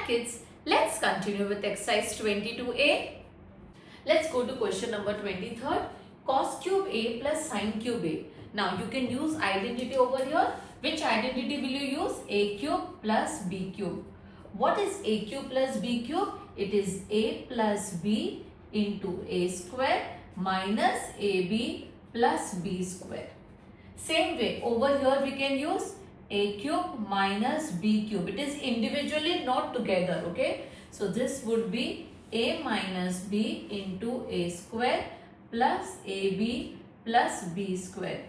Alright kids, let's continue with exercise 22a. Let's go to question number 23rd. Cos cube a plus sin cube a. Now you can use identity over here. Which identity will you use? A cube plus b cube. What is a cube plus b cube? It is a plus b into a square minus ab plus b square. Same way, over here we can use a cube minus b cube. It is individually, not together, okay? So this would be a minus b into a square plus ab plus b square.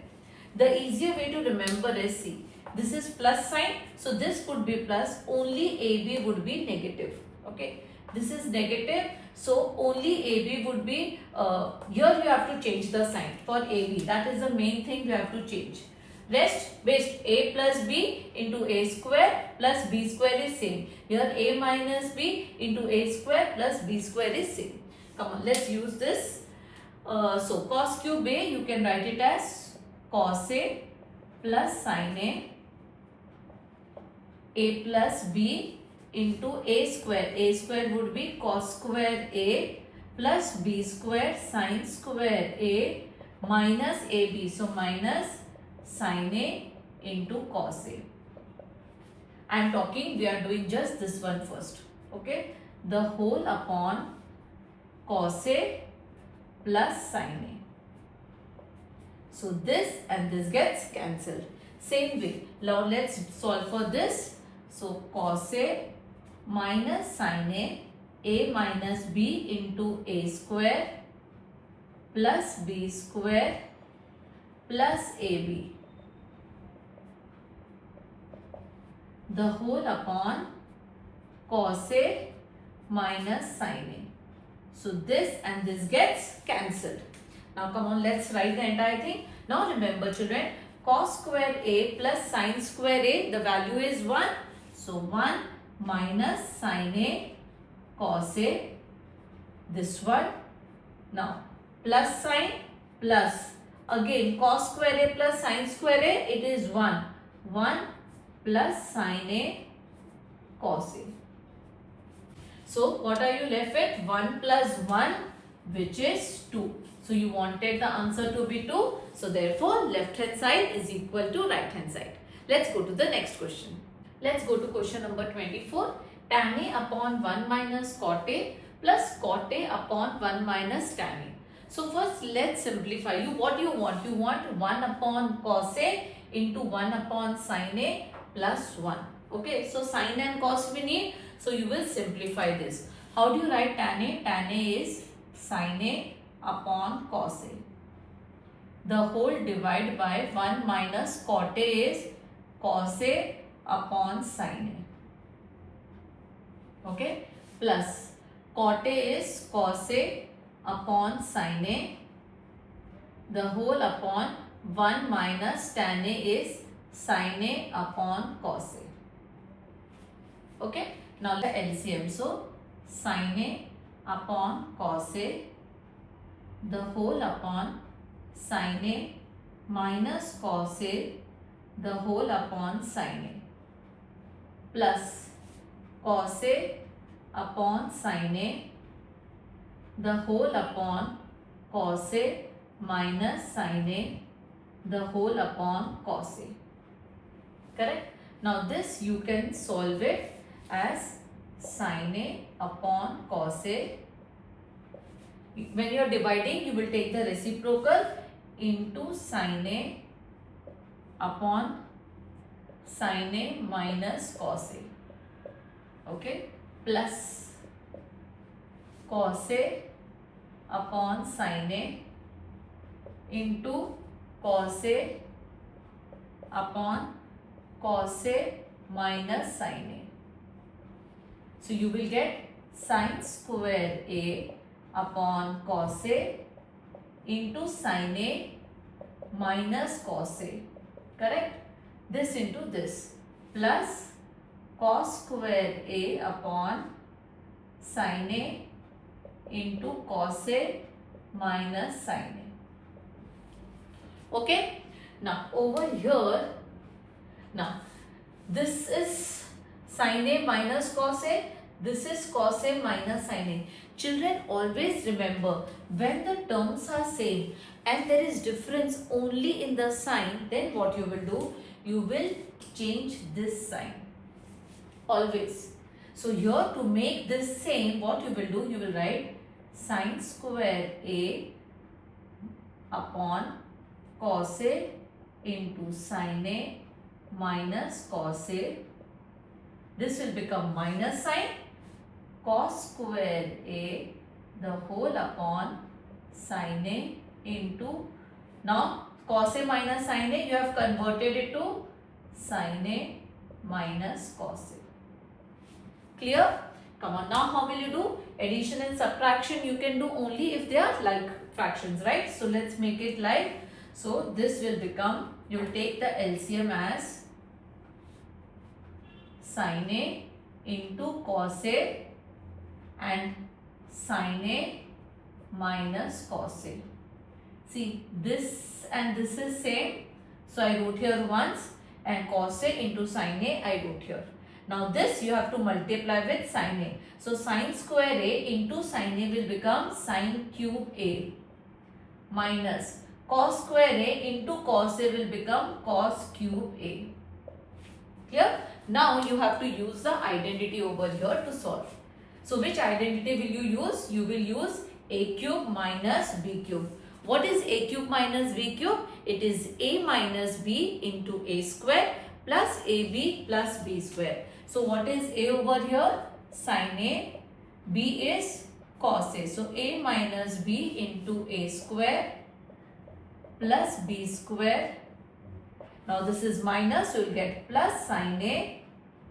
The easier way to remember is, see, this is plus sign, so this would be plus, only ab would be negative, okay? This is negative, so only ab would be, here you have to change the sign for ab. That is the main thing you have to change. Rest a plus b into a square plus b square is same. Here a minus b into a square plus b square is same. Come on, let's use this. So cos cube a, you can write it as cos a plus sin a plus b into a square. A square would be cos square a plus b square sin square a minus ab. So minus sin a into cos a. I am talking, we are doing just this one first. Okay. The whole upon cos a plus sin a. So this and this gets cancelled. Same way. Now let's solve for this. So cos a minus sin a minus b into a square plus b square plus ab. The whole upon cos a minus sin a. So this and this gets cancelled. Now come on, let's write the entire thing. Now remember children, cos square a plus sin square a, the value is 1. So 1 minus sin a cos a, this one. Now plus sign plus, again cos square a plus sin square a, it is 1. 1 plus sin a cos a. So what are you left with? 1 plus 1, which is 2. So you wanted the answer to be 2. So therefore left hand side is equal to right hand side. Let's go to the next question. Let's go to question number 24. Tan a upon 1 minus cot a plus cot a upon 1 minus tan a. So first let's simplify. You what do you want? You want 1 upon cos a into 1 upon sin a plus 1. Okay, so sin and cos we need. So you will simplify this. How do you write tan a? Tan a is sin a upon cos a. The whole divided by 1 minus cot a is cos a upon sin a. Okay, plus cot a is cos a upon sin a. The whole upon 1 minus tan a is sin a upon cos a. Okay, now the LCM. So sin a upon cos a, the whole upon sin a minus cos a, the whole upon sin a, plus cos a upon sin a, the whole upon cos a minus sin a, the whole upon cos a. Correct? Now this you can solve it as sin a upon cos a. When you are dividing, you will take the reciprocal into sin a upon sin a minus cos a. Okay, plus cos a upon sin a into cos a upon cos a minus sin a. So you will get sin square a upon cos a into sin a minus cos a. Correct? This into this plus cos square a upon sin a into cos a minus sin a. Okay? Now over here, now this is Sin A minus cos A. This is cos A minus sin A. Children, always remember, when the terms are same and there is difference only in the sign, then what you will do? You will change this sign. Always. So here to make this same, what you will do? You will write sin square A upon cos A into sin A minus cos A. This will become minus sign cos square A the whole upon sin A into, now cos A minus sin A, you have converted it to sin A minus cos A. Clear? Come on, now how will you do? Addition and subtraction you can do only if they are like fractions, right? So let's make it like, so this will become, you will take the LCM as sin A into cos A and sin A minus cos A. See, this and this is same. So I wrote here once, and cos A into sin A I wrote here. Now this you have to multiply with sin A. So sin square A into sin A will become sin cube A minus cos square A into cos A will become cos cube A. Clear? Now you have to use the identity over here to solve. So which identity will you use? You will use A cube minus B cube. What is A cube minus B cube? It is A minus B into A square plus AB plus B square. So what is A over here? Sin A. B is cos A. So A minus B into A square plus B square. Now this is minus, you will get plus sin A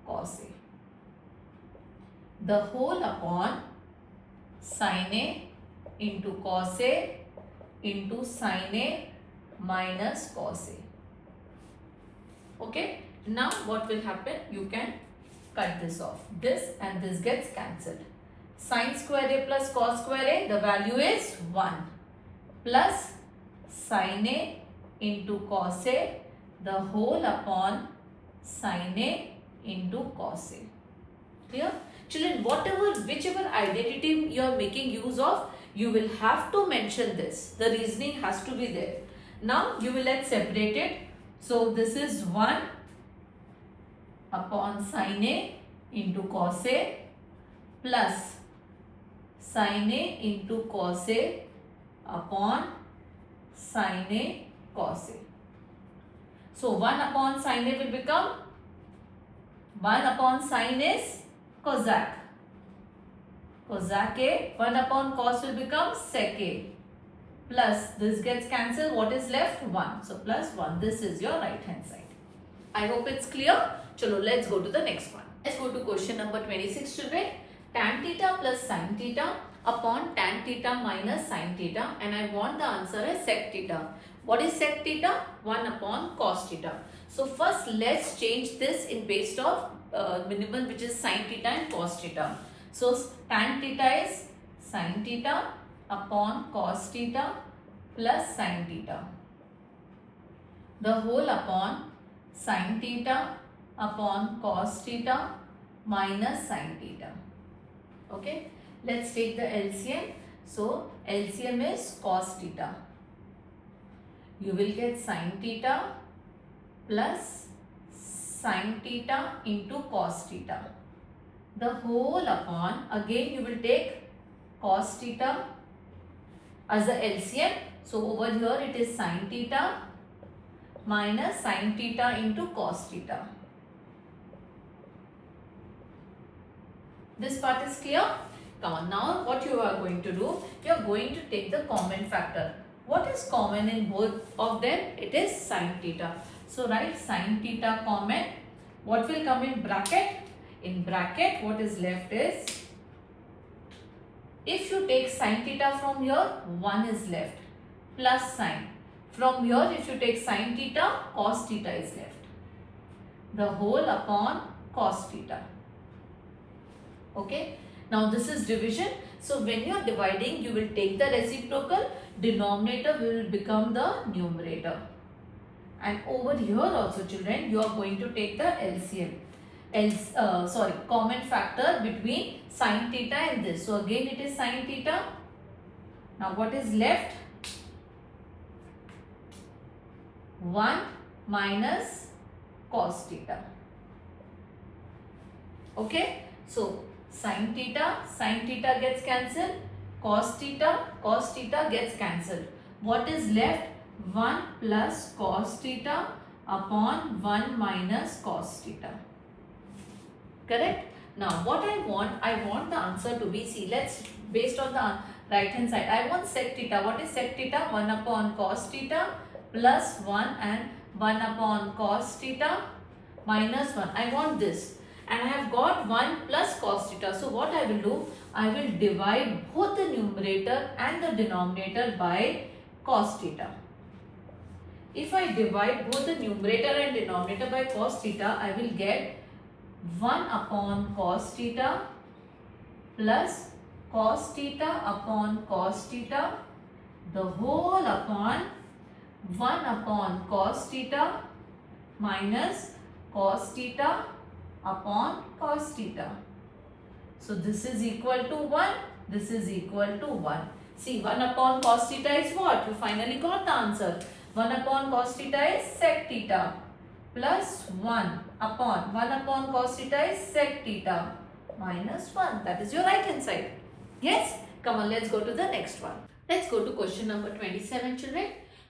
cos A. The whole upon sin A into cos A into sin A minus cos A. Okay. Now what will happen? You can cut this off. This and this gets cancelled. Sin square A plus cos square A, the value is 1 plus sin A into cos A the whole upon sin A into cos A. Clear? Children, whichever identity you are making use of, you will have to mention this. The reasoning has to be there. Now you will let's separate it. So this is 1 upon sin A into cos A plus sin A into cos A upon sin A cos A. So 1 upon sin A will become 1 upon sin is cosec. Cosec A. 1 upon cos will become sec A. Plus this gets cancelled. What is left? 1. So plus 1. This is your right hand side. I hope it's clear. Chalo, let's go to the next one. Let's go to question number 26, children. Tan theta plus sin theta upon tan theta minus sin theta, and I want the answer as sec theta. What is sec theta? 1 upon cos theta. So first let's change this in based of minimum, which is sin theta and cos theta. So tan theta is sin theta upon cos theta plus sin theta. The whole upon sin theta upon cos theta minus sin theta. Okay. Let's take the LCM. So LCM is cos theta. You will get sin theta plus sin theta into cos theta. The whole upon, again you will take cos theta as a LCM. So over here it is sin theta minus sin theta into cos theta. This part is clear? Come on, now what you are going to do? You are going to take the common factor. What is common in both of them? It is sin theta. So write sin theta common. What will come in bracket? In bracket, what is left is, if you take sin theta from here, 1 is left plus sin. From here, if you take sin theta, cos theta is left. The whole upon cos theta. Okay. Now this is division. So when you are dividing, you will take the reciprocal. Denominator will become the numerator. And over here also, children, you are going to take the LCM. common factor between sin theta and this. So again it is sin theta. Now what is left? 1 minus cos theta. Okay. So sin theta gets cancelled. Cos theta gets cancelled. What is left? 1 plus cos theta upon 1 minus cos theta. Correct? Now what I want the answer to be, see, let's, based on the right hand side, I want sec theta. What is sec theta? 1 upon cos theta plus 1 and 1 upon cos theta minus 1. I want this. And I have got 1 plus cos theta. So what I will do? I will divide both the numerator and the denominator by cos theta. If I divide both the numerator and denominator by cos theta, I will get 1 upon cos theta plus cos theta upon cos theta, the whole upon 1 upon cos theta minus cos theta upon cos theta. So this is equal to 1. This is equal to 1. See, 1 upon cos theta is what? You finally got the answer. 1 upon cos theta is sec theta plus 1 upon cos theta is sec theta minus 1. That is your right hand side. Yes? Come on, let's go to the next one. Let's go to question number 27, children.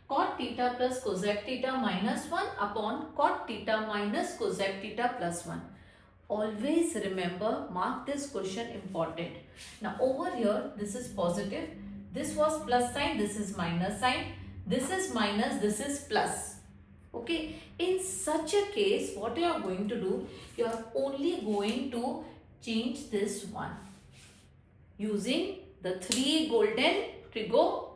Cot theta plus cosec theta minus 1 upon cot theta minus cosec theta plus 1. Always remember, mark this question important. Now over here, this is positive. This was plus sign, this is minus sign. This is minus, this is plus. Okay. In such a case, what you are going to do? You are only going to change this one using the 3 golden trigo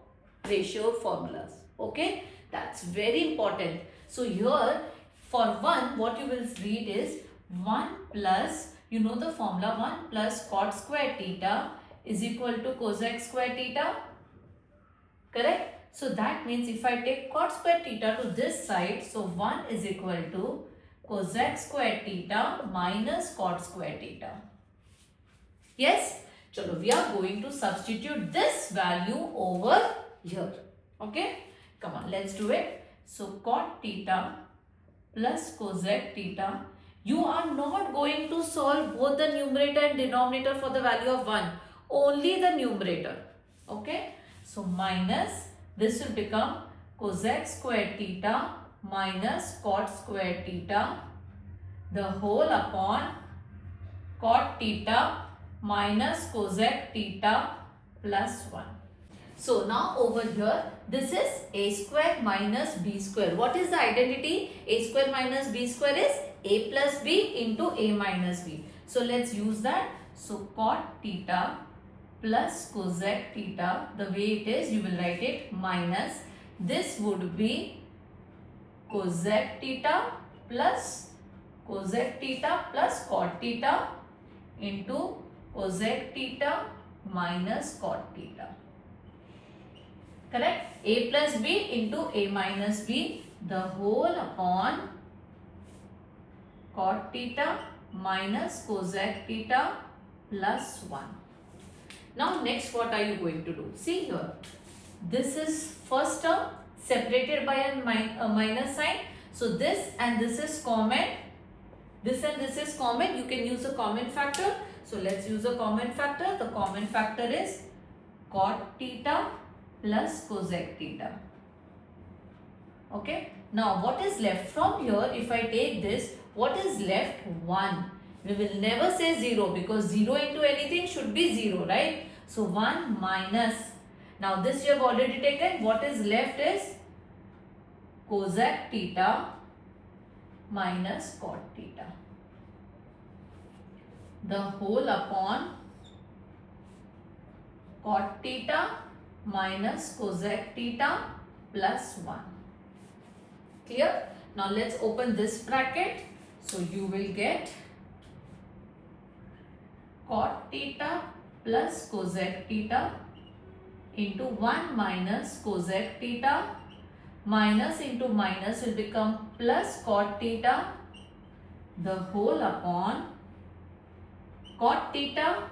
ratio formulas. Okay. That's very important. So here for 1, what you will read is 1 plus, you know the formula, 1 plus cot square theta is equal to cosec square theta. Correct? So that means if I take cot square theta to this side, so 1 is equal to cosec square theta minus cot square theta. Yes? Chalo, we are going to substitute this value over here. Okay? Come on, let's do it. So cot theta plus cosec theta. You are not going to solve both the numerator and denominator for the value of 1. Only the numerator. Okay? So minus, this will become cosec square theta minus cot square theta, the whole upon cot theta minus cosec theta plus 1. So now over here, this is a square minus b square. What is the identity? A square minus b square is a plus b into a minus b. So let's use that. So cot theta plus cosec theta, the way it is, you will write it minus. This would be cosec theta plus cot theta into cosec theta minus cot theta. Correct? A plus b into a minus b, the whole upon cot theta minus cosec theta plus 1. Now next, what are you going to do? See here, this is first term separated by a minus sign. So this and this is common. This and this is common. You can use a common factor. So let's use a common factor. The common factor is cot theta plus cosec theta. Okay. Now what is left from here? If I take this, what is left? 1. We will never say 0 because 0 into anything should be 0, right? So 1 minus. Now this you have already taken. What is left is cosec theta minus cot theta, the whole upon cot theta minus cosec theta plus 1. Clear? Now let's open this bracket. So you will get cot theta plus cosec theta into 1 minus cosec theta, minus into minus will become plus cot theta, the whole upon cot theta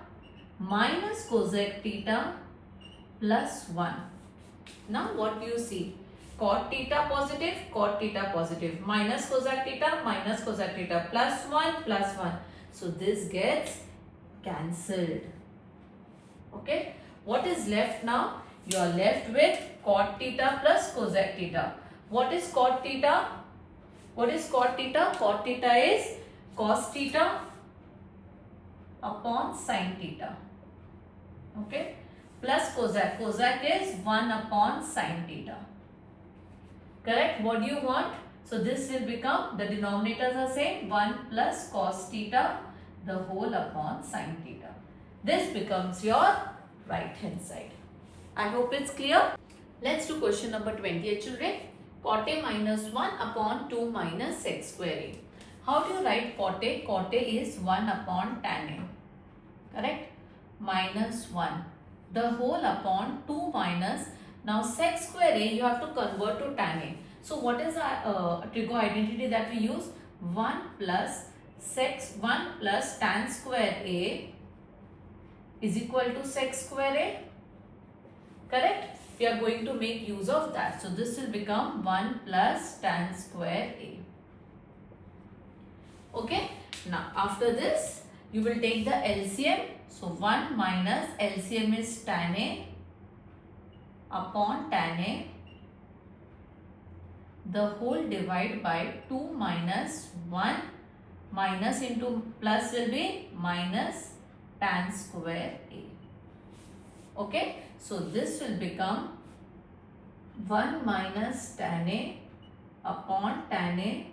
minus cosec theta plus 1. Now what do you see? Cot theta positive, minus cosec theta plus 1. So this gets cancelled. Okay. What is left now? You are left with cot theta plus cosec theta. What is cot theta? What is cot theta? Cot theta is cos theta upon sin theta. Okay. Plus cosec. Cosec is 1 upon sin theta. Correct? What do you want? So this will become, the denominators are same, 1 plus cos theta the whole upon sin theta. This becomes your right hand side. I hope it's clear. Let's do question number 28, children. Cot A minus 1 upon 2 minus sec square A. How do you write cot A? Cot A is 1 upon tan A. Correct? Minus 1. The whole upon 2 minus, now sec square A you have to convert to tan A. So what is our trigo identity that we use? 1 plus tan square A is equal to sec square A. Correct? We are going to make use of that. So this will become 1 plus tan square A. Okay? Now after this you will take the LCM. So 1 minus LCM is tan A upon tan A. The whole divided by 2 minus 1, minus into plus will be minus tan square A. Okay. So this will become 1 minus tan A upon tan A.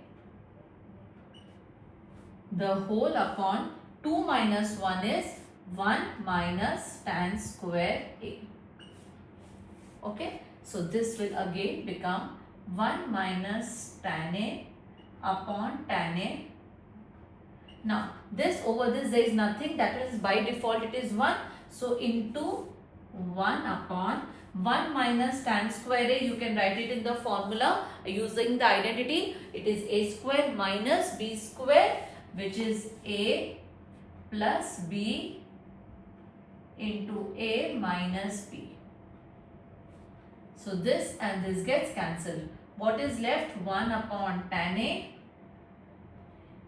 The whole upon 2 minus 1 is 1 minus tan square A. Okay. So this will again become 1 minus tan A upon tan A. Now this over this there is nothing, that is by default it is 1. So into 1 upon 1 minus tan square A, you can write it in the formula using the identity. It is A square minus B square, which is A plus B into A minus B. So this and this gets cancelled. What is left? 1 upon tan A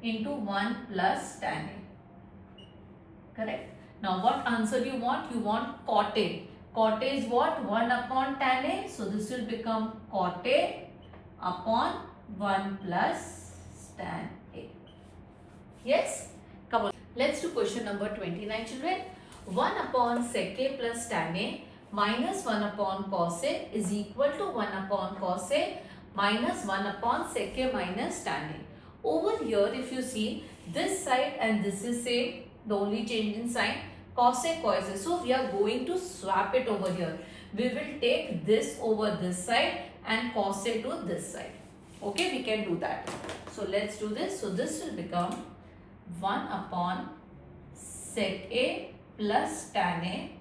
into 1 plus tan A. Correct? Now what answer you want? You want cot A. Cot A is what? 1 upon tan A. So this will become cot A upon 1 plus tan A. Yes? Come on. Let's do question number 29, children. 1 upon sec A plus tan A minus 1 upon cos A is equal to 1 upon cos A minus 1 upon sec A minus tan A. Over here, if you see, this side and this is same, the only change in sign, cos A, cos A. So we are going to swap it over here. We will take this over this side and cos A to this side. Okay, we can do that. So let's do this. So this will become 1 upon sec A plus tan A.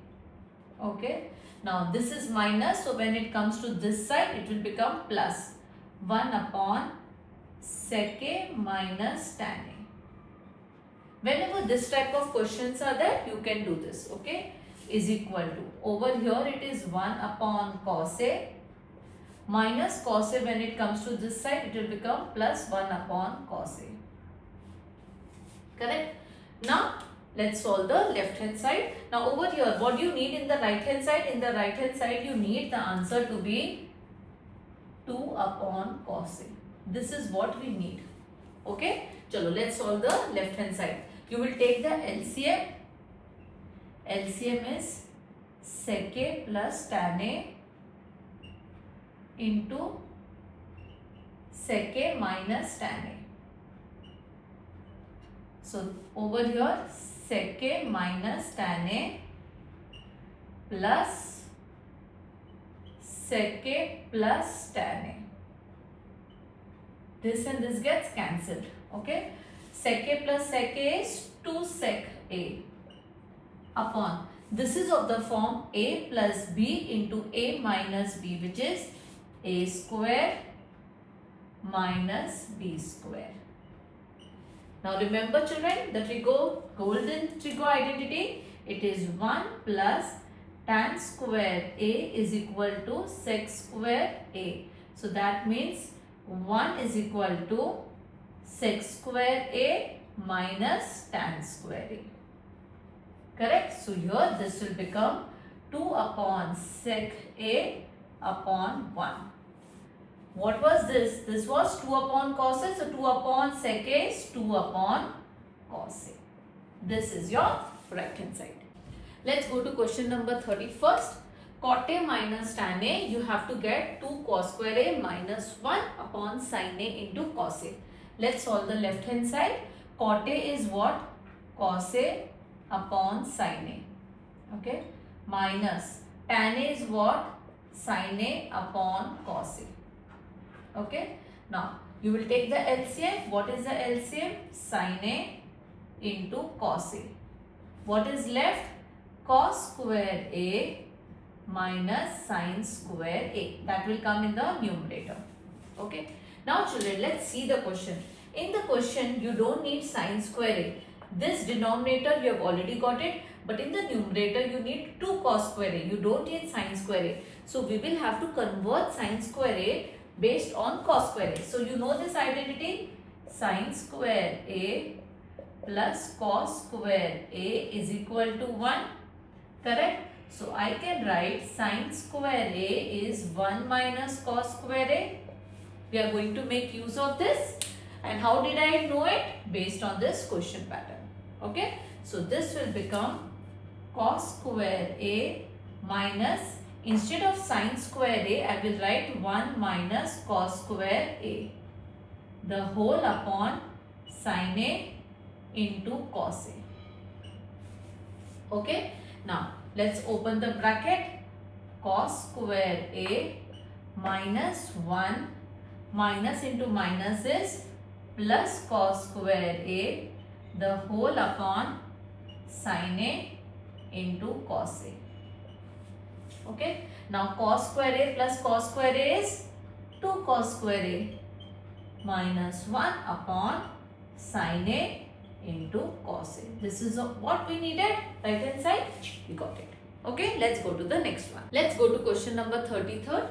Okay. Now this is minus, so when it comes to this side, it will become plus 1 upon sec A minus tan A. Whenever this type of questions are there, you can do this. Okay. Is equal to, over here it is 1 upon cos A minus cos A. When it comes to this side, it will become plus 1 upon cos A. Correct? Now let's solve the left hand side. Now over here, what do you need in the right hand side? In the right hand side, you need the answer to be 2 upon cos A. This is what we need. Okay? Chalo, let's solve the left hand side. You will take the LCM. LCM is sec A plus tan A into sec A minus tan A. So over here, sec A minus tan A plus sec A plus tan A. This and this gets cancelled. Okay. Sec A plus sec A is 2 sec A upon, this is of the form A plus B into A minus B, which is A square minus B square. Now remember children, the golden trigo identity, it is 1 plus tan square A is equal to sec square A. So that means 1 is equal to sec square A minus tan square A. Correct? So here this will become 2 upon sec A upon 1. What was this? This was 2 upon cos A. So 2 upon sec A is 2 upon cos A. This is your right hand side. Let's go to question number 31st. Cot A minus tan A, you have to get 2 cos square A minus 1 upon sin A into cos A. Let's solve the left hand side. Cot A is what? Cos A upon sin A. Okay. Minus tan A is what? Sin A upon cos A. Okay. Now, you will take the LCM. What is the LCM? Sin A into cos A. What is left? Cos square A minus sin square A. That will come in the numerator. Okay. Now children, let's see the question. In the question, you don't need sin square A. This denominator, you have already got it. But in the numerator, you need 2 cos square A. You don't need sin square A. So we will have to convert sin square A based on cos square A. So you know this identity? Sin square A plus cos square A is equal to 1. Correct? So I can write sin square A is 1 minus cos square A. We are going to make use of this. And how did I know it? Based on this question pattern. Okay. So this will become cos square A minus, instead of sin square A, I will write 1 minus cos square A. The whole upon sin A into cos A. Okay. Now, let's open the bracket. Cos square A minus 1 minus into minus is plus cos square A, the whole upon sin A into cos A. Okay. Now, cos square A plus cos square A is 2 cos square A minus 1 upon sin A into cos A. This is what we needed. Right hand side, we got it. Okay, let's go to the next one. Let's go to question number 33rd.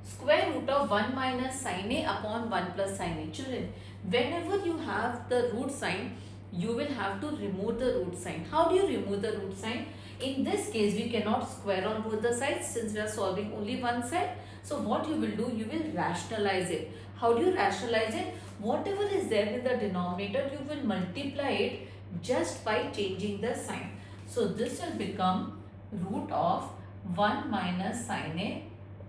Square root of 1 minus sin A upon 1 plus sin A. Children, whenever you have the root sign, you will have to remove the root sign. How do you remove the root sign? In this case, we cannot square on both the sides since we are solving only one side. So what you will do, you will rationalize it. How do you rationalize it? Whatever is there in the denominator, you will multiply it just by changing the sign. So this will become root of 1 minus sin A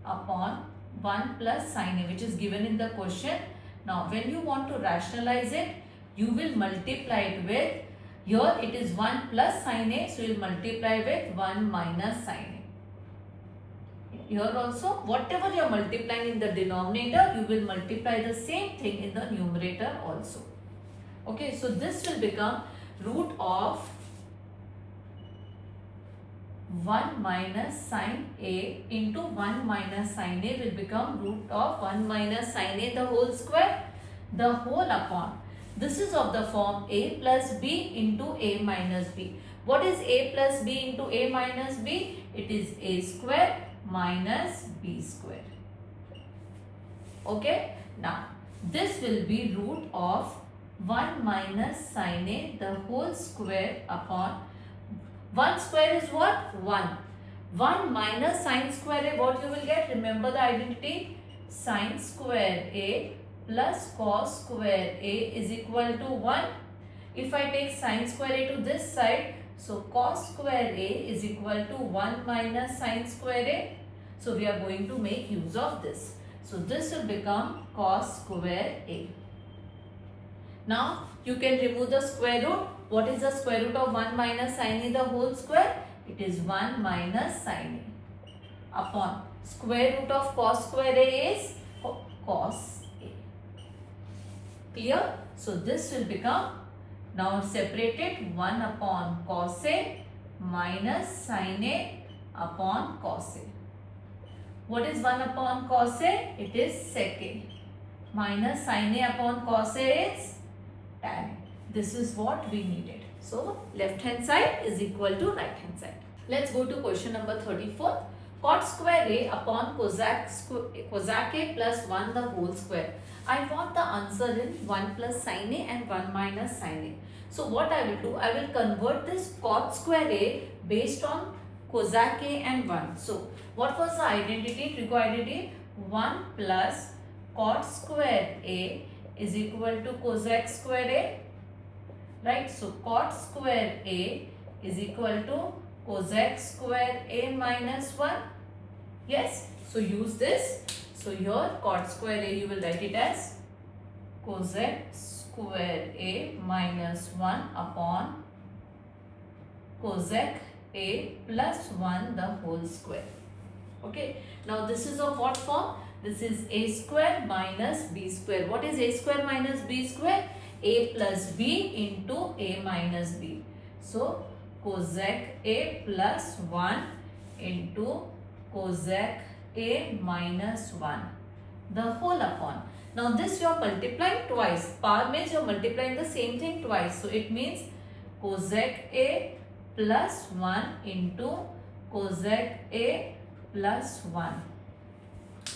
upon 1 plus sin A, which is given in the question. Now when you want to rationalize it, you will multiply it with, here it is 1 plus sin A, so you will multiply with 1 minus sin A. Here also, whatever you are multiplying in the denominator, you will multiply the same thing in the numerator also. Okay, so this will become root of 1 minus sin A into 1 minus sin A will become root of 1 minus sin A the whole square, the whole upon. This is of the form A plus B into A minus B. What is A plus B into A minus B? It is A square minus B square. Okay. Now, this will be root of 1 minus sin A the whole square upon 1 square is what? 1. 1 minus sin square A, what you will get? Remember the identity? Sin square A plus cos square A is equal to 1. If I take sin square A to this side, so cos square A is equal to 1 minus sin square A. So we are going to make use of this. So this will become cos square A. Now you can remove the square root. What is the square root of 1 minus sin A the whole square? It is 1 minus sin A upon square root of cos square A is cos A. Clear? So this will become, now separated, 1 upon cos A minus sin A upon cos A. What is 1 upon cos A? It is sec A. Minus sin A upon cos A is tan A. This is what we needed. So left hand side is equal to right hand side. Let's go to question number 34. Cot square A upon cosec A plus 1 the whole square. I want the answer in 1 plus sin A and 1 minus sin A. So what I will do, I will convert this cot square A based on cosec A and 1. So what was the identity, trigo identity? 1 plus cot square A is equal to cosec square A. Right, so cot square A is equal to cosec square A minus 1. Yes, so use this. So here cot square A you will write it as cosec square A minus 1 upon cosec A plus 1 the whole square. Okay, now this is of what form? This is A square minus B square. What is A square minus B square? A plus B into A minus B. So cosec A plus 1 into cosec A minus 1 the whole upon. Now this you are multiplying twice. Power means you are multiplying the same thing twice. So it means cosec A plus 1 into cosec A plus 1.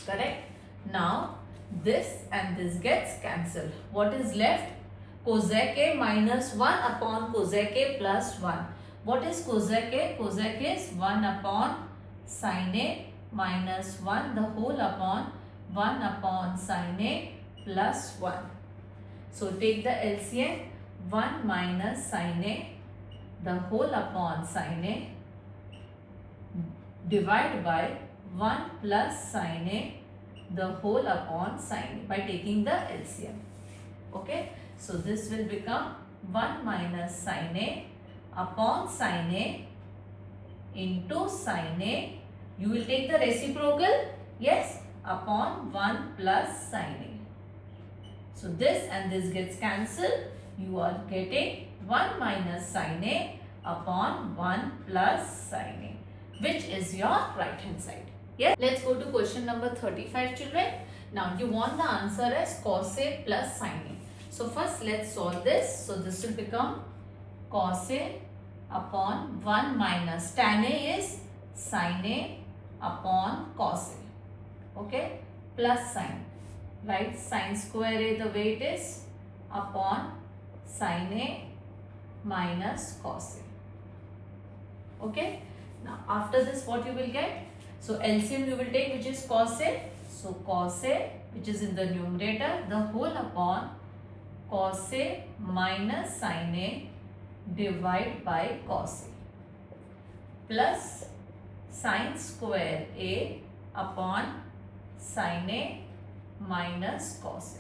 Correct? Now this and this gets cancelled. What is left? Cosec A minus 1 upon cosec A plus 1. What is cosec A? Cosec A is 1 upon sin A minus 1 the whole upon 1 upon sin A plus 1. So take the LCM, 1 minus sin A the whole upon sin A divided by 1 plus sin A the whole upon sin A by taking the LCM. Okay, so this will become 1 minus sin A upon sin A into sin A. You will take the reciprocal, yes, upon 1 plus sin A. So this and this gets cancelled. You are getting 1 minus sin A upon 1 plus sin A, which is your right hand side. Yes. Let's go to question number 35, children. Now you want the answer as cos A plus sin A. So first let's solve this. So this will become cos A upon 1 minus tan A is sin A upon cos A. Okay, plus sin. Right, sin square A the way it is upon sin A minus cos A. Okay, now after this what you will get? So LCM you will take, which is cos A. So cos A, which is in the numerator, the whole upon cos A minus sin A divided by cos A plus sin square A upon sin A minus cos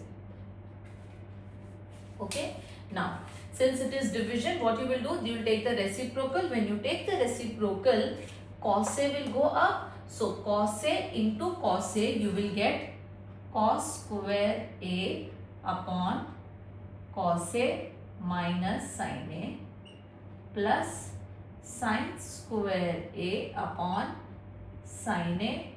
A. Okay, now since it is division, what you will do? You will take the reciprocal. When you take the reciprocal, cos A will go up. So cos A into cos A, you will get cos square A upon cos A minus sin A plus sin square A upon sin A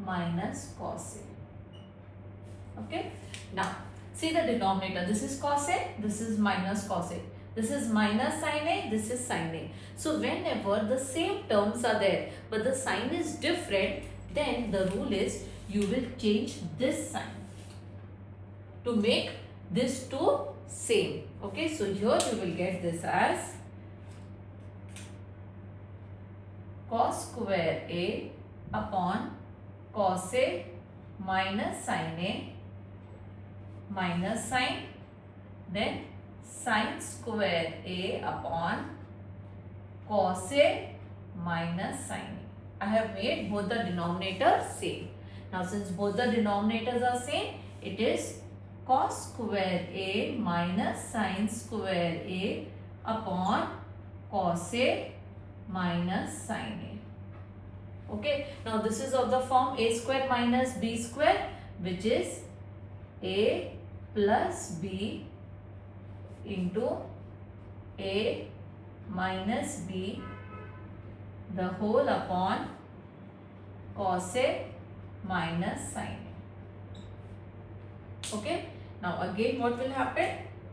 minus cos A. Okay. Now see the denominator. This is cos A, this is minus cos A. This is minus sin A, this is sin A. So whenever the same terms are there but the sign is different, then the rule is you will change this sign to make this two same. Okay, so here you will get this as cos square A upon cos A minus sin A minus sin, then sin square A upon cos A minus sin A. I have made both the denominators same. Now since both the denominators are same, it is cos square A minus sin square A upon cos A minus sin A. Okay, now this is of the form A square minus B square, which is A plus B into A minus B the whole upon cos A minus sin A. Okay, now again what will happen?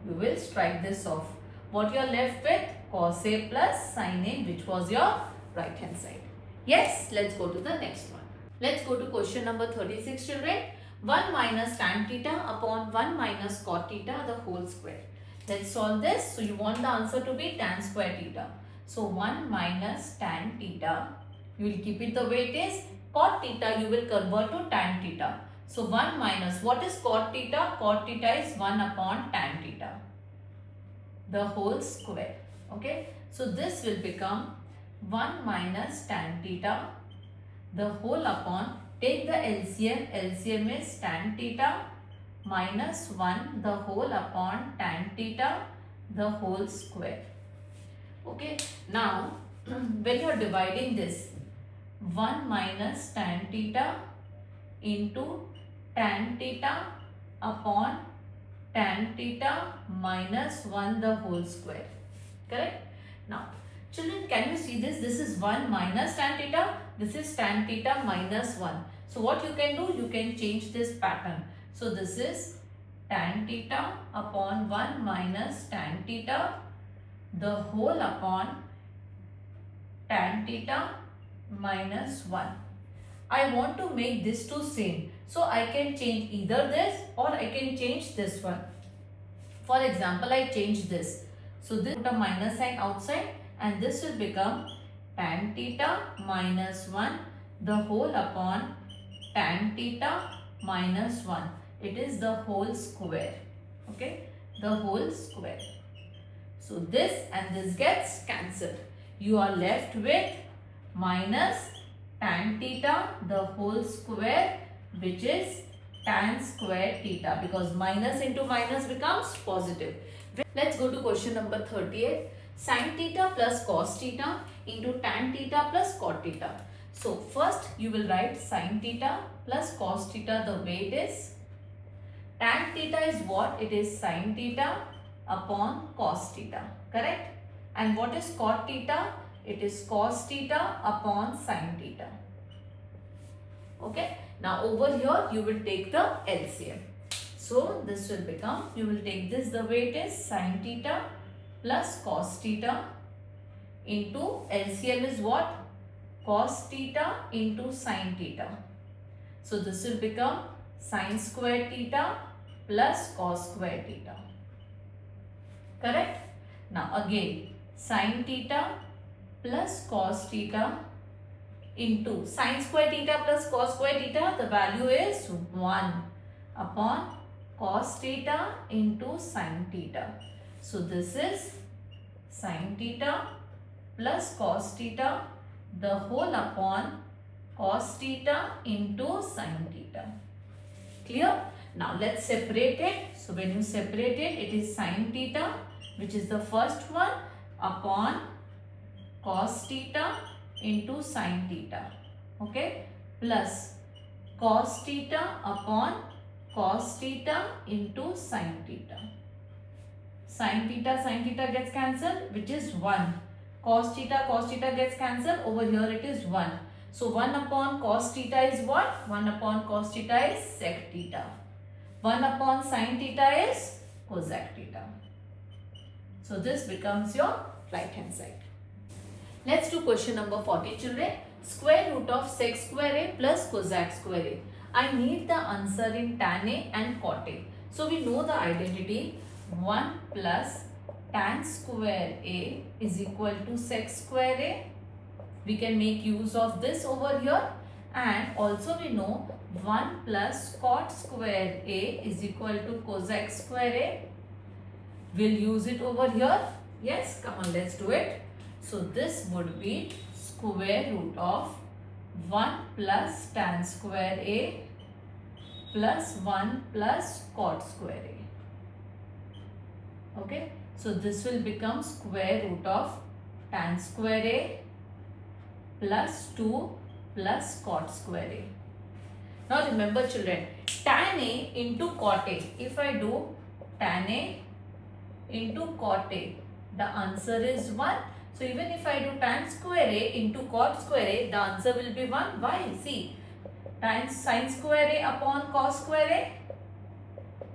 You will strike this off. what you are left with? Cos A plus sin A, which was your right hand side. Yes, let's go to the next one. Let's go to question number 36, children. 1 minus tan theta upon 1 minus cot theta the whole square. Let's solve this. So you want the answer to be tan square theta. So 1 minus tan theta, you will keep it the way it is. Cot theta you will convert to tan theta. So 1 minus, what is cot theta? Cot theta is 1 upon tan theta, the whole square. Okay. So this will become 1 minus tan theta, the whole upon, take the LCM. LCM is tan theta minus 1, the whole upon tan theta, the whole square. Okay. Now, when you are dividing this, 1 minus tan theta into tan theta upon tan theta minus 1 the whole square. Correct? Now, children, can you see this? This is 1 minus tan theta. This is tan theta minus 1. So, what you can do? You can change this pattern. So, this is tan theta upon 1 minus tan theta, the whole upon tan theta minus 1. I want to make this two same. So, I can change either this or I can change this one. For example, I change this. So, this put a minus sign outside and this will become tan theta minus 1 the whole upon tan theta minus 1. It is the whole square. Okay, the whole square. So, this and this gets cancelled. You are left with minus tan theta the whole square, which is tan square theta, because minus into minus becomes positive. Let's go to question number 38. Sin theta plus cos theta into tan theta plus cot theta. So first you will write sin theta plus cos theta the way it is. Tan theta is what? It is sin theta upon cos theta. Correct? And what is cot theta? It is cos theta upon sin theta. Okay. Now over here you will take the LCM. So this will become, you will take this the way it is, sin theta plus cos theta into LCM is what? Cos theta into sin theta. So this will become sin square theta plus cos square theta. Correct? Now again, sin theta plus cos theta into sin square theta plus cos square theta, the value is 1 upon cos theta into sin theta. So this is sin theta plus cos theta the whole upon cos theta into sin theta. Clear? Now let's separate it. So when you separate it, it is sin theta, which is the first one, upon cos theta into sin theta. Okay? Plus cos theta upon cos theta into sin theta. Sin theta gets cancelled, which is 1. Cos theta gets cancelled. Over here it is 1. So 1 upon cos theta is what? 1 upon cos theta is sec theta. 1 upon sin theta is cosec theta. So this becomes your right hand side. Let's do question number 40, children. Square root of sec square A plus cosec square A. I need the answer in tan A and cot A. So we know the identity 1 plus tan square A is equal to sec square A. We can make use of this over here, and also we know 1 plus cot square A is equal to cosec square A. We'll use it over here. Yes, come on, let's do it. So this would be square root of 1 plus tan square A plus 1 plus cot square A. Okay, so this will become square root of tan square A plus 2 plus cot square A. Now remember, children, tan A into cot A. If I do tan A into cot A, the answer is 1. So even if I do tan square A into cot square A, the answer will be 1. Why? See, tan sin square A upon cos square A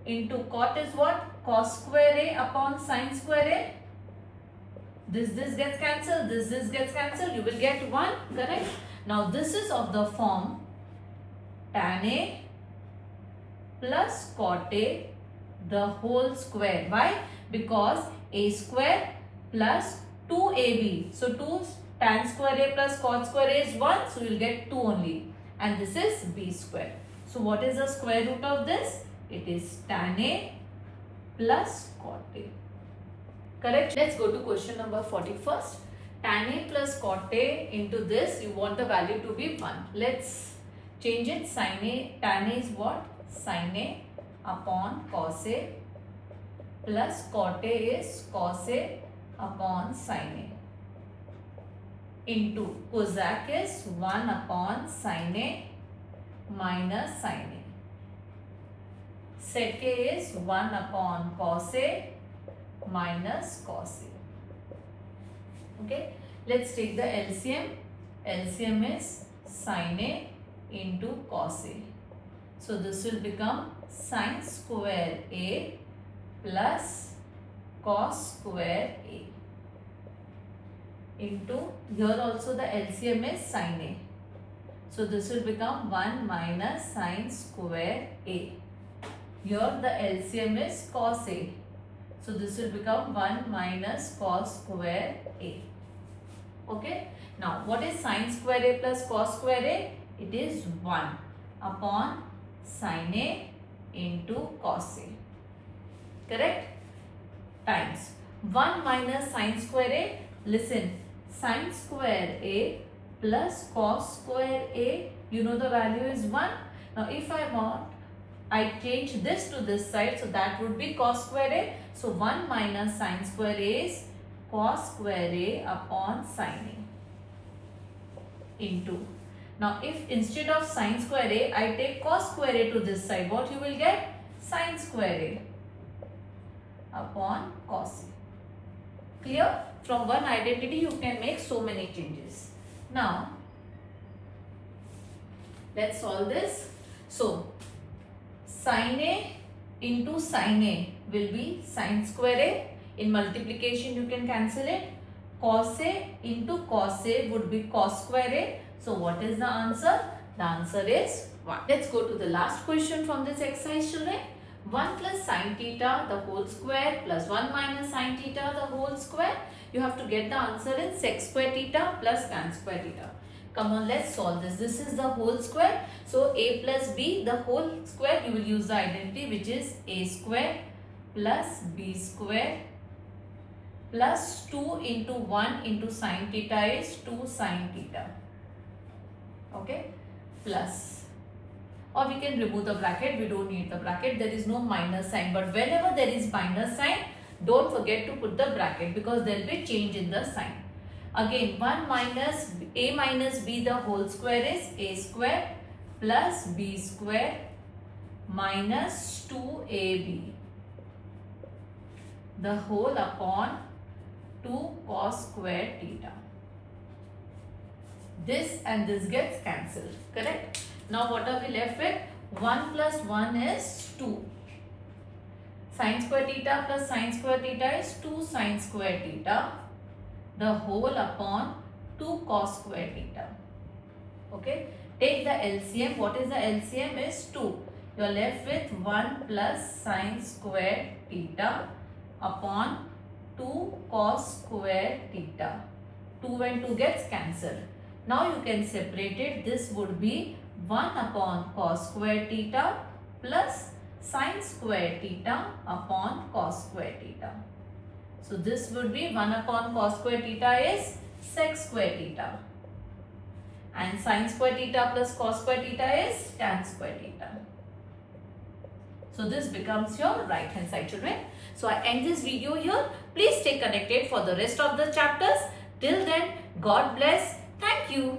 into cot is what? Cos square A upon sin square A. This gets cancelled, this gets cancelled, you will get 1, correct? Now this is of the form tan A plus cot A the whole square. Why? Because A square plus 2AB. So 2 tan square A plus cot square A is 1. So you will get 2 only. And this is B square. So what is the square root of this? It is tan A plus cot A. Correct? Let's go to question number 41st. Tan A plus cot A into this, you want the value to be 1. Let's change it. Sin A, tan A is what? Sin A upon cos A plus cot A is cos A upon sin A into cosec is 1 upon sin A minus sin A. Sec A is 1 upon cos A minus cos A. Okay, let's take the LCM. LCM is sin A into cos A. So this will become sin square A plus cos square A into, here also the LCM is sin A. So this will become 1 minus sin square A. Here the LCM is cos A. So this will become 1 minus cos square A. Okay. Now what is sin square A plus cos square A? It is 1 upon sin A into cos A. Correct? Times 1 minus sin square A. Listen, sin square A plus cos square A, you know the value is 1. Now if I want, I change this to this side, so that would be cos square A. So 1 minus sin square A is cos square A upon sin A into. Now if instead of sin square A, I take cos square A to this side, what you will get? Sin square A upon cos A. Clear? From one identity you can make so many changes. Now let's solve this. So sin A into sin A will be sin square A. In multiplication you can cancel it. Cos A into cos A would be cos square A. So what is the answer? The answer is 1. Let's go to the last question from this exercise, children. 1 plus sin theta the whole square plus 1 minus sin theta the whole square. You have to get the answer in sec square theta plus tan square theta. Come on, let's solve this. This is the whole square. So a plus b the whole square, you will use the identity which is a square plus b square plus 2 into 1 into sin theta is 2 sin theta. Okay, plus, or we can remove the bracket. We don't need the bracket. There is no minus sign, but whenever there is minus sign, don't forget to put the bracket because there will be change in the sign. Again, 1 minus a minus b the whole square is a square plus b square minus 2ab the whole upon 2 cos square theta. This and this gets cancelled, correct? Now what are we left with? 1 plus 1 is 2. Sin square theta plus sin square theta is 2 sin square theta the whole upon 2 cos square theta. Okay, take the LCM. What is the LCM? Is 2. You are left with 1 plus sin square theta upon 2 cos square theta. 2 and 2 gets cancelled. Now you can separate it. This would be 1 upon cos square theta plus sin square theta upon cos square theta. So this would be 1 upon cos square theta is sec square theta. And sin square theta plus cos square theta is tan square theta. So this becomes your right hand side, children. So I end this video here. Please stay connected for the rest of the chapters. Till then, God bless. Thank you.